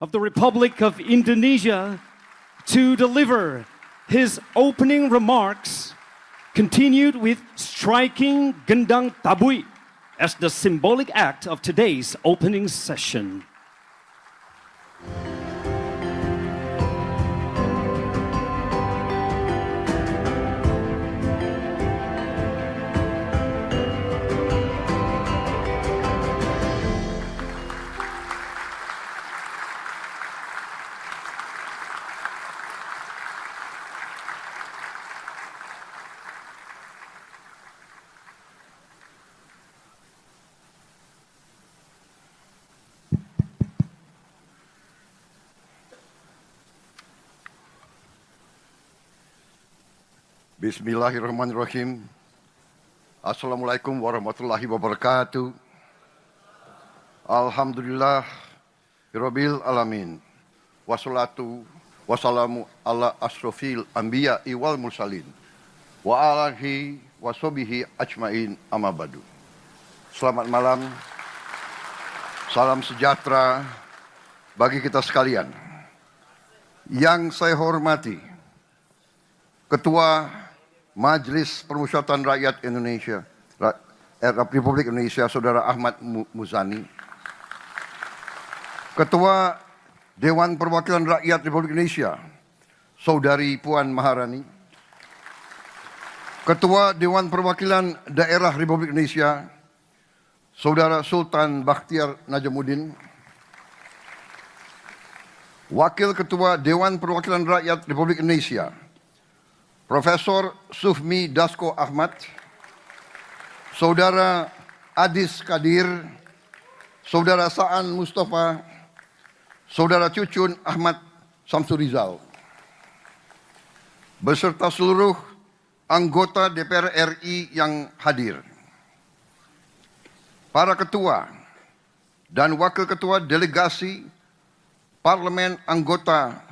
of the Republic of Indonesia to deliver his opening remarks, continued with striking Gendang Tabui as the symbolic act of today's opening session. Bismillahirrahmanirrahim. Assalamualaikum warahmatullahi wabarakatuh. Alhamdulillah Rabbil alamin. Wassalatu wassalamu ala asrofil anbiya wal mursalin wa alihi washabihi ajmain amma ba'du. Selamat malam. Salam sejahtera bagi kita sekalian. Yang saya hormati Ketua Majelis Permusyawaratan Rakyat Indonesia, Republik Indonesia, Saudara Ahmad Muzani. Ketua Dewan Perwakilan Rakyat Republik Indonesia, Saudari Puan Maharani. Ketua Dewan Perwakilan Daerah Republik Indonesia, Saudara Sultan Bakhtiar Najamuddin. Wakil Ketua Dewan Perwakilan Rakyat Republik Indonesia, Profesor Sufmi Dasko Ahmad, Saudara Adis Kadir, Saudara Saan Mustafa, Saudara Cucun Ahmad Samsurizal, beserta seluruh anggota DPR RI yang hadir, para ketua dan wakil ketua delegasi parlemen anggota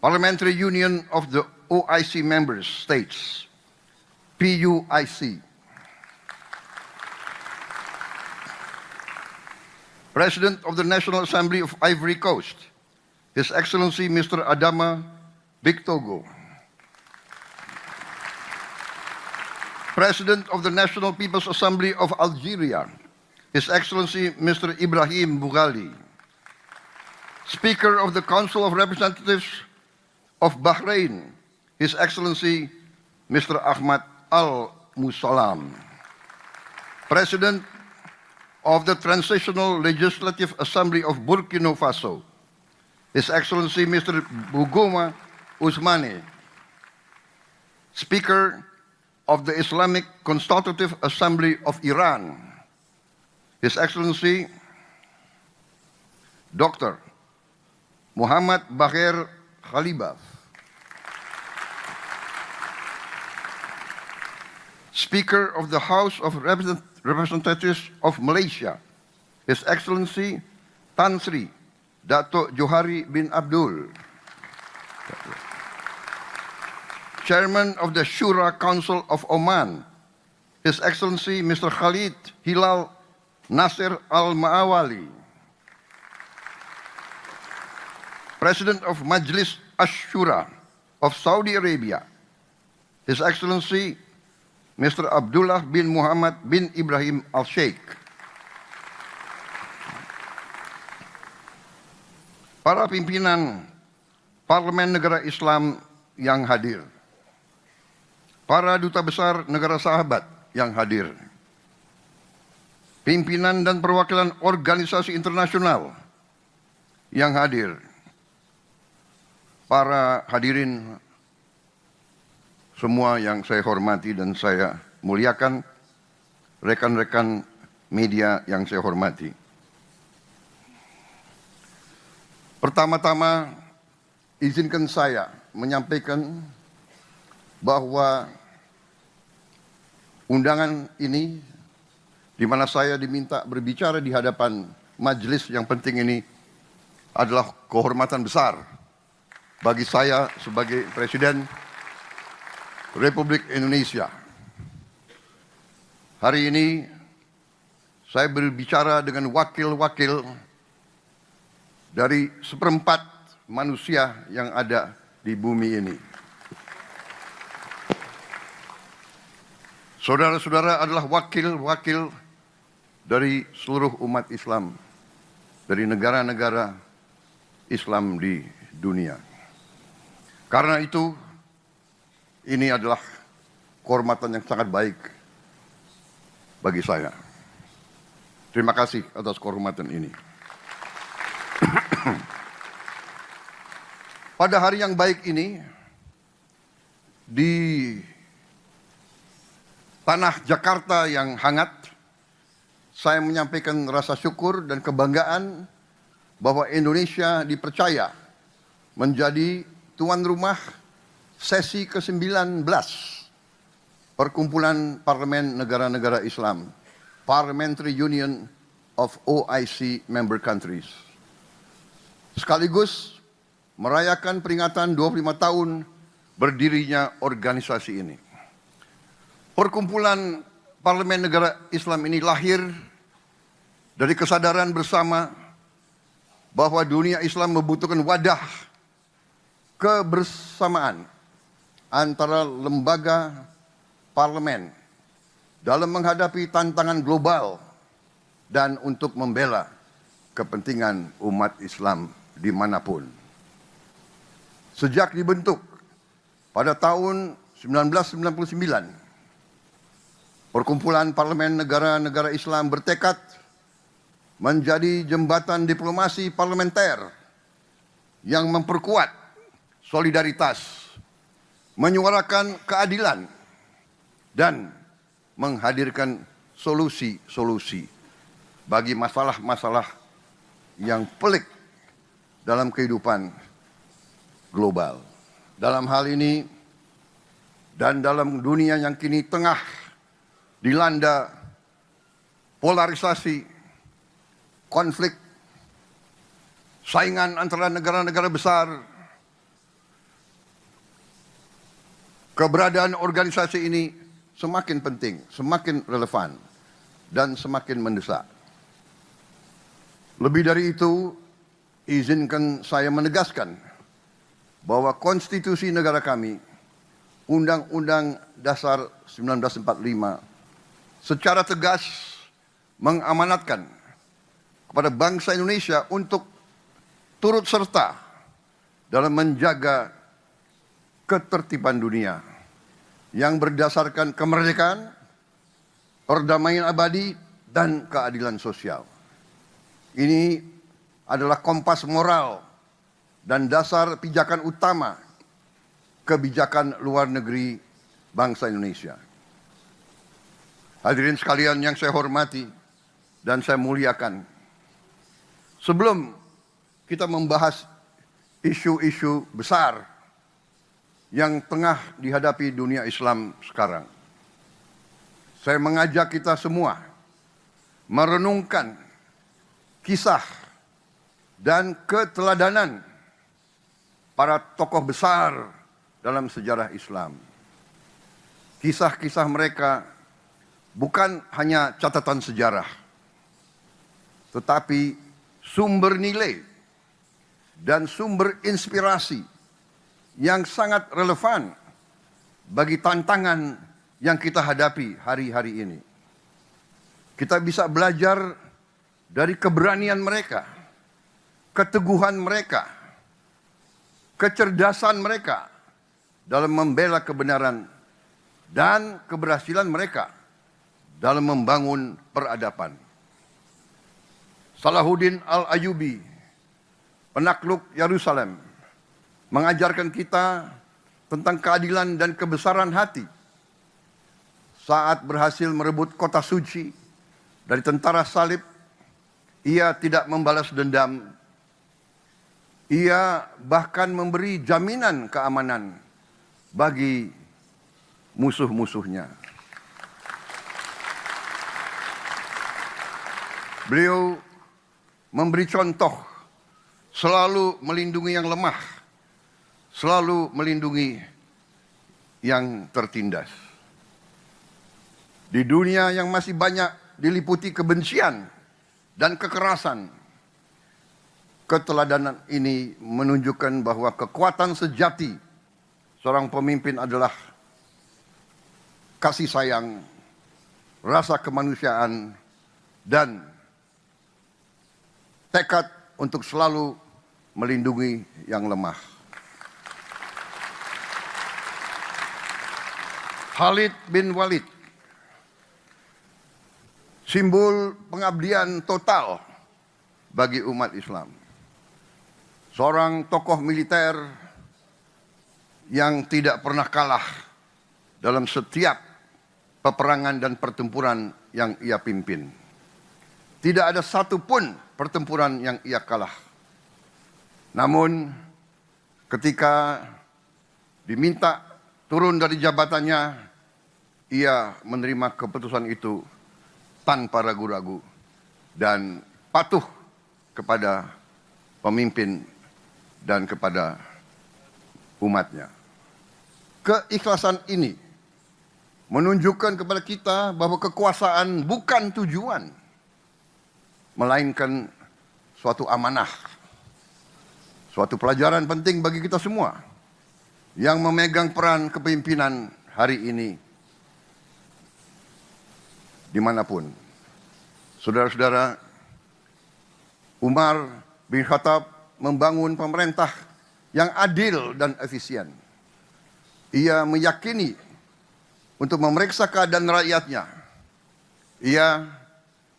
Parliamentary Union of the OIC Member States, PUIC. President of the National Assembly of Ivory Coast, His Excellency Mr. Adama Bictogo. President of the National People's Assembly of Algeria, His Excellency Mr. Ibrahim Boughali. Speaker of the Council of Representatives of Bahrain, His Excellency Mr. Ahmad Al-Musalam. President of the Transitional Legislative Assembly of Burkina Faso, His Excellency Mr. Bougouma Ousmane. Speaker of the Islamic Consultative Assembly of Iran, His Excellency Dr. Muhammad Bagher Khalibaf. Speaker of the House of Representatives of Malaysia, His Excellency Tan Sri Dato' Johari bin Abdul. Chairman of the Shura Council of Oman, His Excellency Mr. Khalid Hilal Nasser Al-Ma'awali. President of Majlis Ash-Shura of Saudi Arabia, His Excellency Mr. Abdullah bin Muhammad bin Ibrahim Al-Sheikh. Para pimpinan Parlemen Negara Islam yang hadir. Para duta besar negara sahabat yang hadir. Pimpinan dan perwakilan organisasi internasional yang hadir. Para hadirin semua yang saya hormati dan saya muliakan, rekan-rekan media yang saya hormati. Pertama-tama, izinkan saya menyampaikan bahwa undangan ini, di mana saya diminta berbicara di hadapan majelis yang penting ini, adalah kehormatan besar bagi saya sebagai Presiden Republik Indonesia. Hari ini saya berbicara dengan wakil-wakil dari seperempat manusia yang ada di bumi ini. Saudara-saudara adalah wakil-wakil dari seluruh umat Islam, dari negara-negara Islam di dunia. Karena itu, ini adalah kehormatan yang sangat baik bagi saya. Terima kasih atas kehormatan ini. Pada hari yang baik ini, di tanah Jakarta yang hangat, saya menyampaikan rasa syukur dan kebanggaan bahwa Indonesia dipercaya menjadi tuan rumah sesi ke-19 Perkumpulan Parlemen Negara-Negara Islam, Parliamentary Union of OIC Member Countries. Sekaligus merayakan peringatan 25 tahun berdirinya organisasi ini. Perkumpulan Parlemen Negara Islam ini lahir dari kesadaran bersama bahwa dunia Islam membutuhkan wadah kebersamaan antara lembaga parlemen dalam menghadapi tantangan global dan untuk membela kepentingan umat Islam dimanapun. Sejak dibentuk pada tahun 1999, Perkumpulan Parlemen Negara-Negara Islam bertekad menjadi jembatan diplomasi parlementer yang memperkuat solidaritas, menyuarakan keadilan, dan menghadirkan solusi-solusi bagi masalah-masalah yang pelik dalam kehidupan global. Dalam hal ini dan dalam dunia yang kini tengah dilanda polarisasi, konflik, saingan antara negara-negara besar, keberadaan organisasi ini semakin penting, semakin relevan, dan semakin mendesak. Lebih dari itu, izinkan saya menegaskan bahwa konstitusi negara kami, Undang-Undang Dasar 1945, secara tegas mengamanatkan kepada bangsa Indonesia untuk turut serta dalam menjaga ketertiban dunia yang berdasarkan kemerdekaan, perdamaian abadi, dan keadilan sosial. Ini adalah kompas moral dan dasar pijakan utama kebijakan luar negeri bangsa Indonesia. Hadirin sekalian yang saya hormati dan saya muliakan, sebelum kita membahas isu-isu besar yang tengah dihadapi dunia Islam sekarang, saya mengajak kita semua merenungkan kisah dan keteladanan para tokoh besar dalam sejarah Islam. Kisah-kisah mereka bukan hanya catatan sejarah, tetapi sumber nilai dan sumber inspirasi yang sangat relevan bagi tantangan yang kita hadapi hari-hari ini. Kita bisa belajar dari keberanian mereka, keteguhan mereka, kecerdasan mereka dalam membela kebenaran, dan keberhasilan mereka dalam membangun peradaban. Salahuddin Al-Ayyubi, penakluk Yerusalem, mengajarkan kita tentang keadilan dan kebesaran hati saat berhasil merebut kota suci dari tentara salib. Ia tidak membalas dendam. Ia bahkan memberi jaminan keamanan bagi musuh-musuhnya. Beliau memberi contoh selalu melindungi yang lemah, selalu melindungi yang tertindas. Di dunia yang masih banyak diliputi kebencian dan kekerasan, Keteladanan ini menunjukkan bahwa kekuatan sejati seorang pemimpin adalah kasih sayang, rasa kemanusiaan, dan tekad untuk selalu melindungi yang lemah. Khalid bin Walid, simbol pengabdian total bagi umat Islam. Seorang tokoh militer yang tidak pernah kalah dalam setiap peperangan dan pertempuran yang ia pimpin. Tidak ada satupun pertempuran yang ia kalah. Namun ketika diminta turun dari jabatannya, ia menerima keputusan itu tanpa ragu-ragu dan patuh kepada pemimpin dan kepada umatnya. Keikhlasan ini menunjukkan kepada kita bahwa kekuasaan bukan tujuan, melainkan suatu amanah, suatu pelajaran penting bagi kita semua yang memegang peran kepemimpinan hari ini dimanapun. Saudara-saudara, Umar bin Khattab membangun pemerintah yang adil dan efisien. Ia meyakini untuk memeriksa keadaan rakyatnya. Ia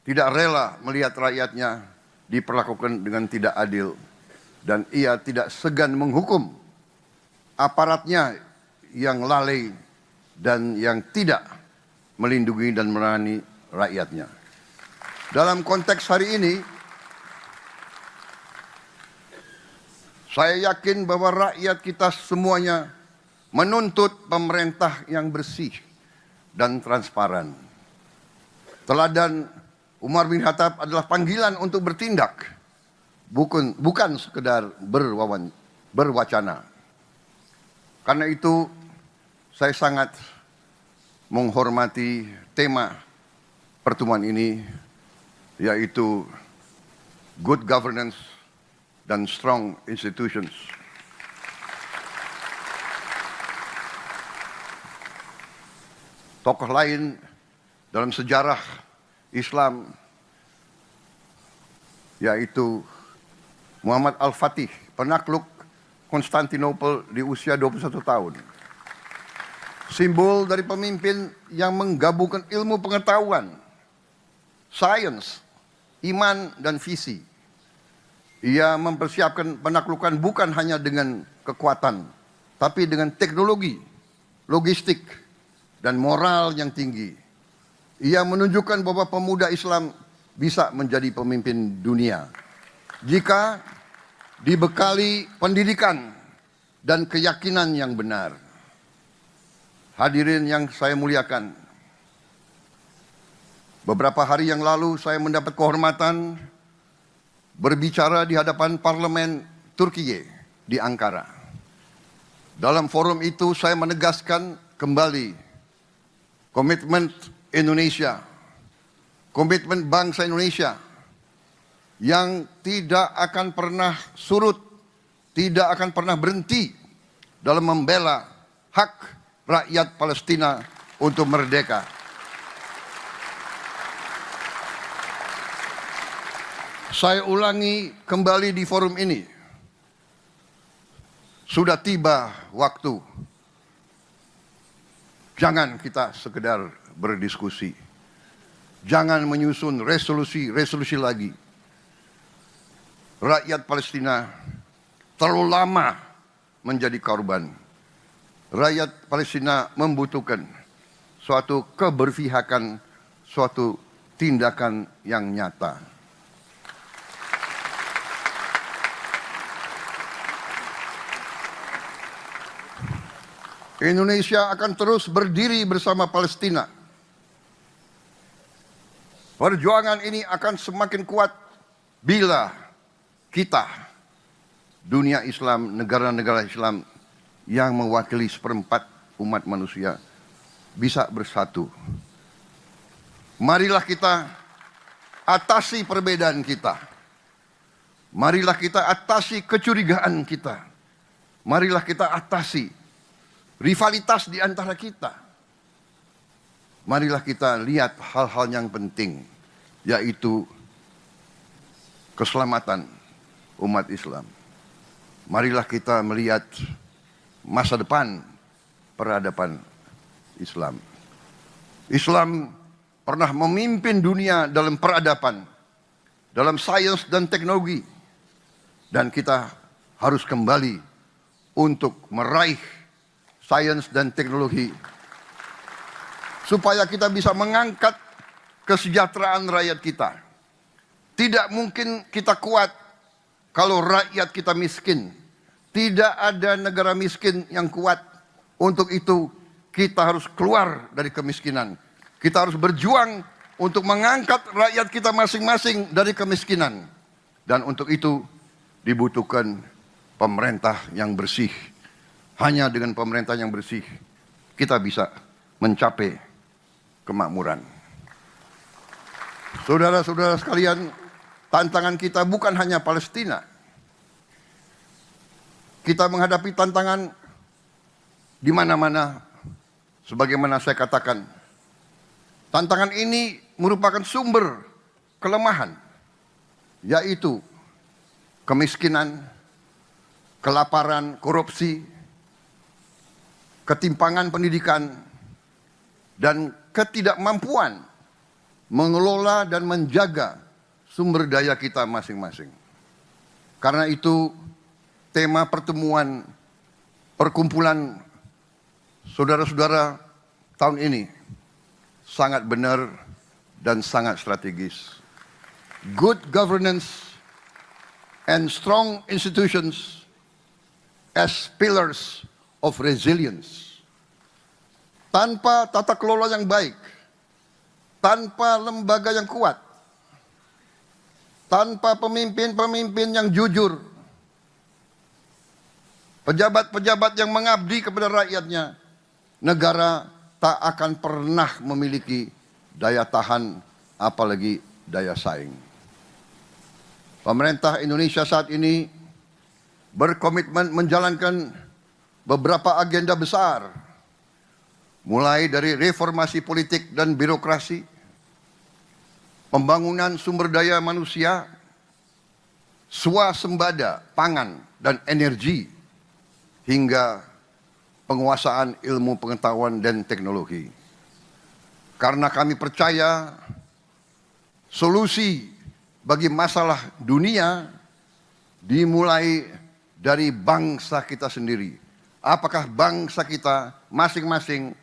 tidak rela melihat rakyatnya diperlakukan dengan tidak adil. Dan ia tidak segan menghukum aparatnya yang lalai dan yang tidak melindungi dan melayani rakyatnya. Dalam konteks hari ini, saya yakin bahwa rakyat kita semuanya menuntut pemerintah yang bersih dan transparan. Teladan Umar bin Khattab adalah panggilan untuk bertindak, bukan sekedar berwacana. Karena itu saya sangat menghormati tema pertemuan ini, yaitu good governance dan strong institutions. Tokoh lain dalam sejarah Islam yaitu Muhammad Al-Fatih, penakluk Konstantinopel di usia 21 tahun. Simbol dari pemimpin yang menggabungkan ilmu pengetahuan, sains, iman, dan visi. Ia mempersiapkan penaklukan bukan hanya dengan kekuatan, tapi dengan teknologi, logistik, dan moral yang tinggi. Ia menunjukkan bahwa pemuda Islam bisa menjadi pemimpin dunia jika dibekali pendidikan dan keyakinan yang benar. Hadirin yang saya muliakan, beberapa hari yang lalu saya mendapat kehormatan berbicara di hadapan parlemen Turkiye di Ankara. Dalam forum itu saya menegaskan kembali komitmen Indonesia, komitmen bangsa Indonesia yang tidak akan pernah surut, tidak akan pernah berhenti dalam membela hak rakyat Palestina untuk merdeka. Saya ulangi kembali di forum ini. Sudah tiba waktu. Jangan kita sekedar berdiskusi. Jangan menyusun resolusi lagi. Rakyat Palestina terlalu lama menjadi korban. Rakyat Palestina membutuhkan suatu keberpihakan, suatu tindakan yang nyata. Indonesia akan terus berdiri bersama Palestina. Perjuangan ini akan semakin kuat bila kita, dunia Islam, negara-negara Islam yang mewakili seperempat umat manusia, bisa bersatu. Marilah kita atasi perbedaan kita. Marilah kita atasi kecurigaan kita. Marilah kita atasi rivalitas di antara kita. Marilah kita lihat hal-hal yang penting, yaitu keselamatan umat Islam. Marilah kita melihat masa depan peradaban Islam. Islam pernah memimpin dunia dalam peradaban, dalam sains dan teknologi. Dan kita harus kembali untuk meraih sains dan teknologi supaya kita bisa mengangkat kesejahteraan rakyat kita. Tidak mungkin kita kuat kalau rakyat kita miskin. Tidak ada negara miskin yang kuat. Untuk itu kita harus keluar dari kemiskinan. Kita harus berjuang untuk mengangkat rakyat kita masing-masing dari kemiskinan. Dan untuk itu dibutuhkan pemerintah yang bersih. Hanya dengan pemerintah yang bersih kita bisa mencapai kemakmuran. Saudara-saudara sekalian, tantangan kita bukan hanya Palestina. Kita menghadapi tantangan di mana-mana. Sebagaimana saya katakan, tantangan ini merupakan sumber kelemahan, yaitu kemiskinan, kelaparan, korupsi, ketimpangan pendidikan, dan ketidakmampuan mengelola dan menjaga sumber daya kita masing-masing. Karena itu, tema pertemuan perkumpulan saudara-saudara tahun ini sangat benar dan sangat strategis. Good governance and strong institutions as pillars of resilience. Tanpa tata kelola yang baik, tanpa lembaga yang kuat, tanpa pemimpin-pemimpin yang jujur, pejabat-pejabat yang mengabdi kepada rakyatnya, negara tak akan pernah memiliki daya tahan, apalagi daya saing. Pemerintah Indonesia saat ini berkomitmen menjalankan beberapa agenda besar, mulai dari reformasi politik dan birokrasi, pembangunan sumber daya manusia, swasembada pangan dan energi, hingga penguasaan ilmu pengetahuan dan teknologi. Karena kami percaya solusi bagi masalah dunia dimulai dari bangsa kita sendiri. Apakah bangsa kita masing-masing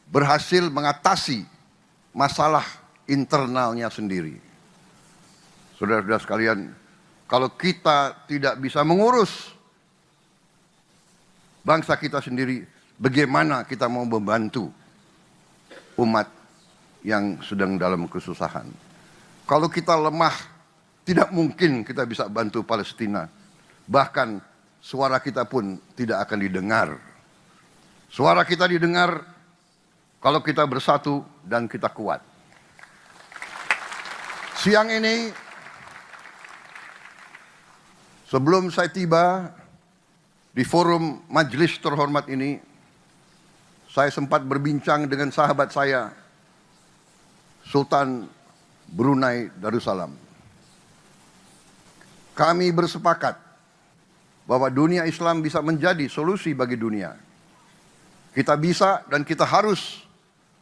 berhasil mengatasi masalah internalnya sendiri? Saudara-saudara sekalian, kalau kita tidak bisa mengurus bangsa kita sendiri, bagaimana kita mau membantu umat yang sedang dalam kesusahan? Kalau kita lemah, tidak mungkin kita bisa bantu Palestina. Bahkan suara kita pun tidak akan didengar. Suara kita didengar kalau kita bersatu dan kita kuat. Siang ini, sebelum saya tiba di forum majelis terhormat ini, saya sempat berbincang dengan sahabat saya, Sultan Brunei Darussalam. Kami bersepakat bahwa dunia Islam bisa menjadi solusi bagi dunia. Kita bisa dan kita harus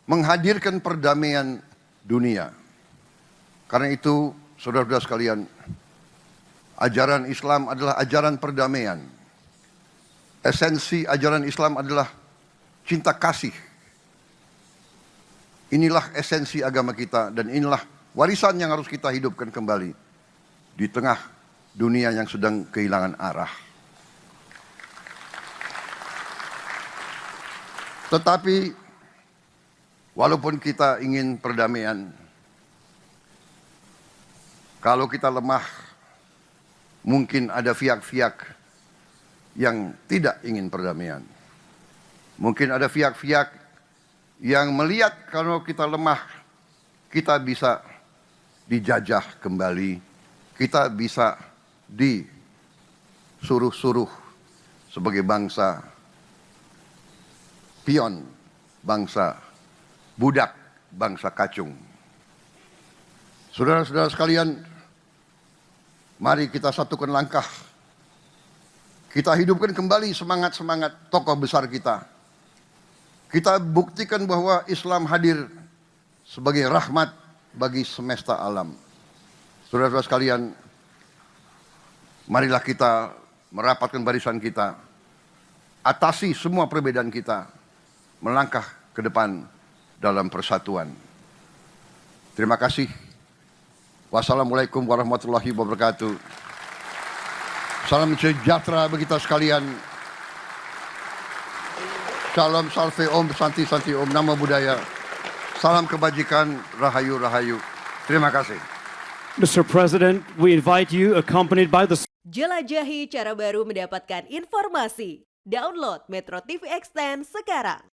menghadirkan perdamaian dunia. Karena itu, saudara-saudara sekalian, ajaran Islam adalah ajaran perdamaian. Esensi ajaran Islam adalah cinta kasih. Inilah esensi agama kita dan inilah warisan yang harus kita hidupkan kembali di tengah dunia yang sedang kehilangan arah. Tetapi walaupun kita ingin perdamaian, kalau kita lemah, mungkin ada pihak-pihak yang tidak ingin perdamaian. Mungkin ada pihak-pihak yang melihat kalau kita lemah, kita bisa dijajah kembali, kita bisa disuruh-suruh sebagai bangsa pion, bangsa budak, bangsa kacung. Saudara-saudara sekalian, mari kita satukan langkah. Kita hidupkan kembali semangat-semangat tokoh besar kita. Kita buktikan bahwa Islam hadir sebagai rahmat bagi semesta alam. Saudara-saudara sekalian, marilah kita merapatkan barisan kita, atasi semua perbedaan kita, melangkah ke depan dalam persatuan. Terima kasih. Wassalamualaikum warahmatullahi wabarakatuh. Salam sejahtera bagi kita sekalian. Shalom, salve, om, santi, santi, om, nama budaya. Salam kebajikan, rahayu, rahayu. Terima kasih. Mr. President, we invite you, accompanied by the Jelajahi cara baru mendapatkan informasi. Download Metro TV Extend sekarang.